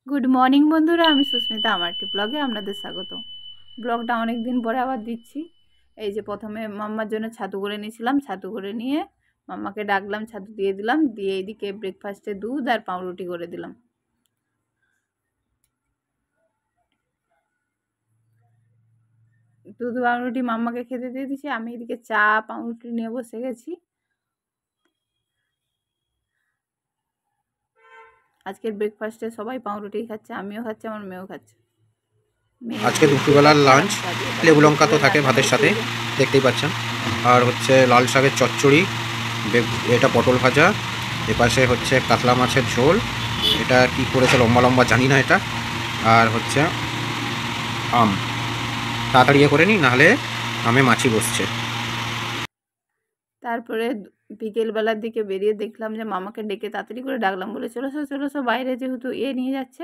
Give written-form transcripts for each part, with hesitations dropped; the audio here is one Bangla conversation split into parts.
গুড মর্নিং বন্ধুরা, আমি সুস্মিতা। আমার একটি ব্লগে আপনাদের স্বাগত। ব্লগটা অনেক দিন পরে আবার দিচ্ছি। এই যে প্রথমে মাম্মার জন্য ছাতু করে নিয়েছিলাম, ছাতু করে নিয়ে মাম্মাকে ডাকলাম, ছাতু দিয়ে দিলাম, দিয়ে এইদিকে ব্রেকফাস্টে দুধ আর পাউরুটি করে দিলাম। দুধ পাউরুটি মাম্মাকে খেতে দিয়ে দিচ্ছি, আমি এদিকে চা পাউরুটি নিয়ে বসে গেছি। আজকের ব্রেকফাস্টে সবাই পাউরুটি খাচ্ছে, আমিও খাচ্ছি, আমার মেয়েও খাচ্ছে। আজকে দুপুরবেলার লাঞ্চ লেবু লঙ্কা তো থাকে ভাতের সাথে, দেখতেই পাচ্ছেন। আর হচ্ছে লাল শাকের চচ্চড়ি, এটা পটল ভাজা, এপাশে হচ্ছে কাতলা মাছের ঝোল, এটা কি করেছে লম্বা লম্বা জানি না এটা, আর হচ্ছে আম। তাড়াতাড়ি করে নিই, নাহলে আমে মাছি বসছে। তারপরে বিকেলবেলার দিকে বেরিয়ে দেখলাম যে মামাকে ডেকে তাড়াতাড়ি করে ডাকলাম, বলে চলো সো বাইরে, যেহেতু নিয়ে যাচ্ছে,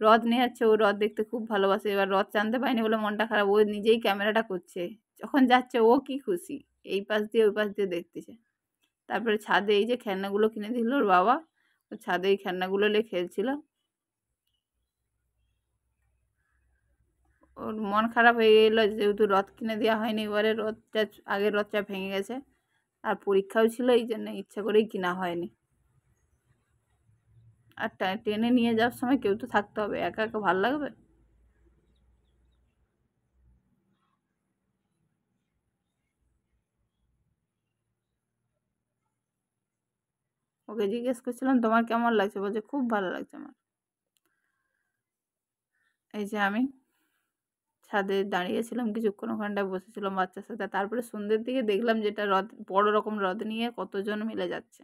রথ নিয়ে যাচ্ছে। ও রথ দেখতে খুব ভালোবাসে। এবার রথ টানতে পারেনি বলে মনটা খারাপ, ও নিজেই ক্যামেরাটা করছে। যখন যাচ্ছে ও কি খুশি, এই পাশ দিয়ে ওই পাশ দিয়ে দেখতেছে। তারপরে ছাদে এই যে খেলনাগুলো কিনে দিল ওর বাবা, ও ছাদে এই খেলনাগুলো নিয়ে খেলছিল। ওর মন খারাপ হয়ে গেলো, যেহেতু রথ কিনে দেওয়া হয়নি। এবারে রথটা, আগের রথটা ভেঙে গেছে, আর পরীক্ষাও ছিল, এই জন্য ইচ্ছা করেই কিনা হয়নি। আর ট্রেনে নিয়ে যাওয়ার সময় কেউ তো থাকতে হবে, একা একা ভালো লাগবে? ওকে জিজ্ঞেস করছিলাম তোমার কেমন লাগছে, বলছে খুব ভালো লাগছে আমার। এই যে আমি ছাদে দাঁড়িয়েছিলাম কিছুক্ষণ, ওখানটায় বসেছিলাম বাচ্চার সাথে। তারপরে সন্ধ্যের দিকে দেখলাম যেটা রথ, বড় রকম রথ নিয়ে কতজন মিলে যাচ্ছে।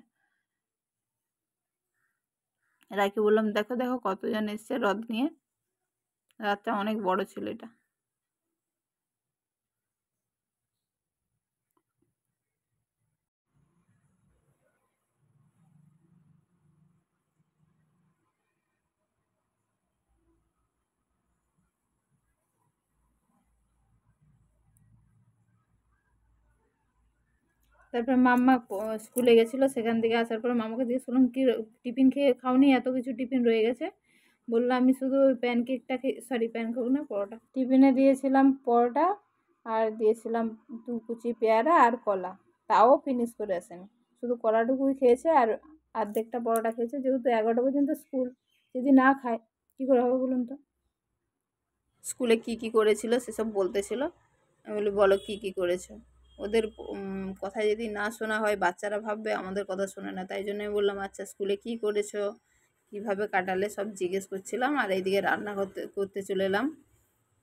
রাইকে বললাম দেখো দেখো কতজন এসছে রথ নিয়ে। রথটা অনেক বড় ছিল এটা। তারপরে মাম্মা স্কুলে গেছিলো, সেখান থেকে আসার পরে মামাকে জিজ্ঞেস করলাম কি টিফিন খেয়ে খাওনি, এত কিছু টিফিন রয়ে গেছে। বললো আমি শুধু ওই প্যানকেকটা সরি প্যানকেক না, পরোটা টিফিনে দিয়েছিলাম, পরোটা আর দিয়েছিলাম 2 কুচি পেয়ারা আর কলা। তাও ফিনিশ করে আসেনি, শুধু কলাটুকুই খেয়েছে আর অর্ধেকটা পরোটা খেয়েছে। যেহেতু 11টা পর্যন্ত স্কুল, যদি না খায় কী করে হবে বলুন তো। স্কুলে কি কি করেছিল সেসব বলতেছিল। আমি বলি বলো কী কী করেছো। ওদের কথা যদি না শোনা হয়, বাচ্চারা ভাববে আমাদের কথা শোনে না। তাই জন্য আমি বললাম আচ্ছা স্কুলে কী করেছো, কীভাবে কাটালে, সব জিজ্ঞেস করছিলাম। আর এইদিকে রান্না করতে করতে চলে এলাম।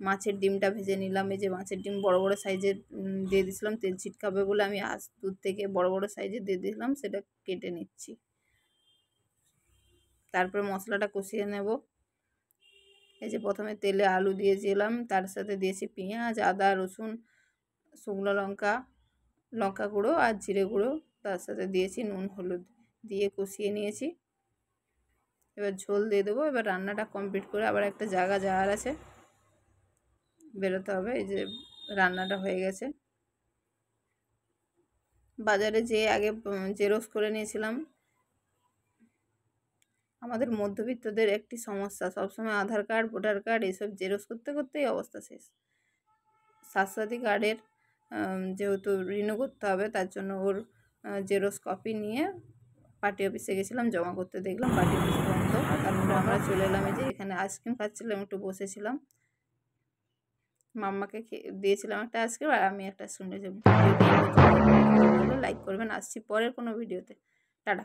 মাছের ডিমটা ভেজে নিলাম। এই যে মাছের ডিম বড় বড় সাইজের দিয়ে দিয়েছিলাম, তেল ছিটকাবে বলে আমি দূর থেকে বড় বড় সাইজের দিয়ে দিলাম, সেটা কেটে নিচ্ছি। তারপরে মশলাটা কষিয়ে নেব। এই যে প্রথমে তেলে আলু দিয়েছিলাম, তার সাথে দিয়েছি পেঁয়াজ, আদা, রসুন, শুকনো লঙ্কা, লঙ্কা গুঁড়ো আর জিরে গুঁড়ো, তার সাথে দিয়েছি নুন হলুদ, দিয়ে কষিয়ে নিয়েছি। এবার ঝোল দিয়ে দেবো। এবার রান্নাটা কমপ্লিট করে আবার একটা জায়গা যাওয়ার আছে, বেরোতে হবে। এই যে রান্নাটা হয়ে গেছে। বাজারে যেয়ে আগে জেরক্স করে নিয়েছিলাম। আমাদের মধ্যবিত্তদের একটি সমস্যা, সবসময় আধার কার্ড, ভোটার কার্ড এসব জেরক্স করতে করতেই অবস্থা শেষ। স্বাস্থ্যসাথী কার্ডের যেহেতু রিনিউ করতে হবে, তার জন্য ওর জেরক্স কপি নিয়ে পার্টি অফিসে গেছিলাম জমা করতে। দেখলাম পার্টি অফিস বন্ধ। তারপরে আমরা চলে এলাম, এই যে এখানে আইসক্রিম খাচ্ছিলাম, একটু বসেছিলাম। মাম্মাকে দিয়েছিলাম একটা আইসক্রিম, আর আমি একটা আইসক্রিম নিয়েছি। লাইক করবেন, আসছি পরের কোনো ভিডিওতে। টাটা।